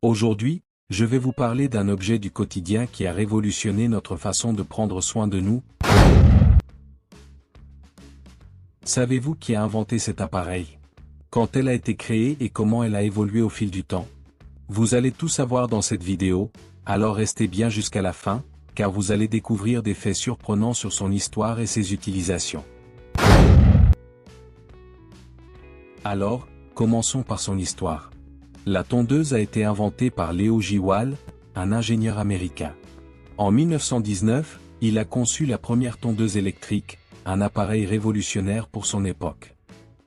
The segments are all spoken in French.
Aujourd'hui, je vais vous parler d'un objet du quotidien qui a révolutionné notre façon de prendre soin de nous. Savez-vous qui a inventé cet appareil? Quand elle a été créée et comment elle a évolué au fil du temps? Vous allez tout savoir dans cette vidéo, alors restez bien jusqu'à la fin, car vous allez découvrir des faits surprenants sur son histoire et ses utilisations. Alors, commençons par son histoire. La tondeuse a été inventée par Leo J. Wahl, un ingénieur américain. En 1919, il a conçu la première tondeuse électrique, un appareil révolutionnaire pour son époque.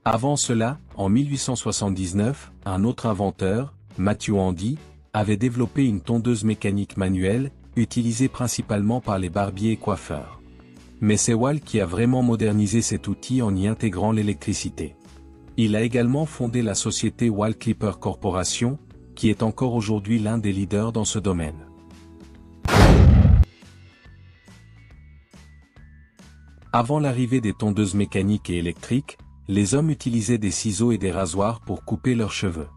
Avant cela, en 1879, un autre inventeur, Matthew Handy, avait développé une tondeuse mécanique manuelle, utilisée principalement par les barbiers et coiffeurs. Mais c'est Wahl qui a vraiment modernisé cet outil en y intégrant l'électricité. Il a également fondé la société Wahl Clipper Corporation, qui est encore aujourd'hui l'un des leaders dans ce domaine. Avant l'arrivée des tondeuses mécaniques et électriques, les hommes utilisaient des ciseaux et des rasoirs pour couper leurs cheveux.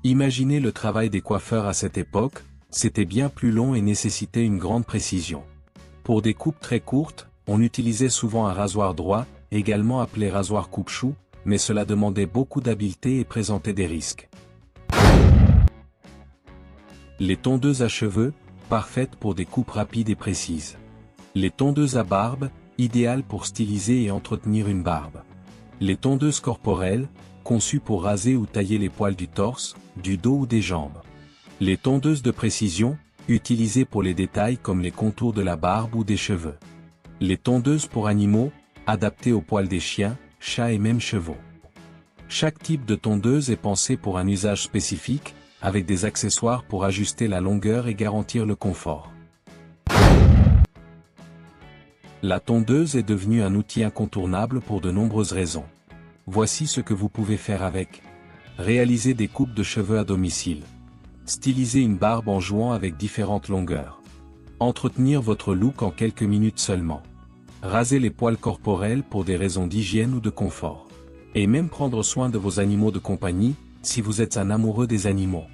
Imaginez le travail des coiffeurs à cette époque, c'était bien plus long et nécessitait une grande précision. Pour des coupes très courtes, on utilisait souvent un rasoir droit, également appelé rasoir coupe-chou, mais cela demandait beaucoup d'habileté et présentait des risques. Les tondeuses à cheveux, parfaites pour des coupes rapides et précises. Les tondeuses à barbe, idéales pour styliser et entretenir une barbe. Les tondeuses corporelles, conçues pour raser ou tailler les poils du torse, du dos ou des jambes. Les tondeuses de précision, utilisées pour les détails comme les contours de la barbe ou des cheveux. Les tondeuses pour animaux, adaptées aux poils des chiens, chats et même chevaux. Chaque type de tondeuse est pensé pour un usage spécifique, avec des accessoires pour ajuster la longueur et garantir le confort. La tondeuse est devenue un outil incontournable pour de nombreuses raisons. Voici ce que vous pouvez faire avec. Réaliser des coupes de cheveux à domicile. Styliser une barbe en jouant avec différentes longueurs. Entretenir votre look en quelques minutes seulement. Raser les poils corporels pour des raisons d'hygiène ou de confort. Et même prendre soin de vos animaux de compagnie, si vous êtes un amoureux des animaux.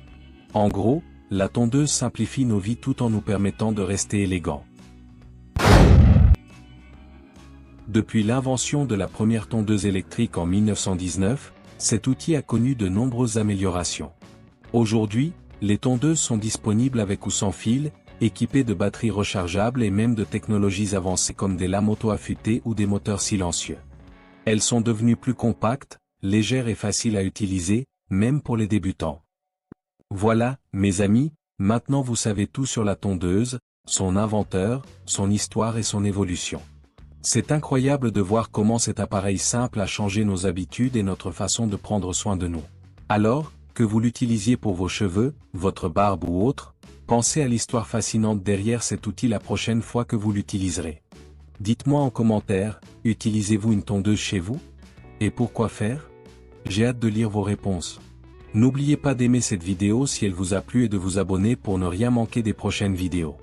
En gros, la tondeuse simplifie nos vies tout en nous permettant de rester élégants. Depuis l'invention de la première tondeuse électrique en 1919, cet outil a connu de nombreuses améliorations. Aujourd'hui, les tondeuses sont disponibles avec ou sans fil, équipées de batteries rechargeables et même de technologies avancées comme des lames auto-affûtées ou des moteurs silencieux. Elles sont devenues plus compactes, légères et faciles à utiliser, même pour les débutants. Voilà, mes amis, maintenant vous savez tout sur la tondeuse, son inventeur, son histoire et son évolution. C'est incroyable de voir comment cet appareil simple a changé nos habitudes et notre façon de prendre soin de nous. Alors, que vous l'utilisiez pour vos cheveux, votre barbe ou autre, pensez à l'histoire fascinante derrière cet outil la prochaine fois que vous l'utiliserez. Dites-moi en commentaire, utilisez-vous une tondeuse chez vous? Et pourquoi faire? J'ai hâte de lire vos réponses. N'oubliez pas d'aimer cette vidéo si elle vous a plu et de vous abonner pour ne rien manquer des prochaines vidéos.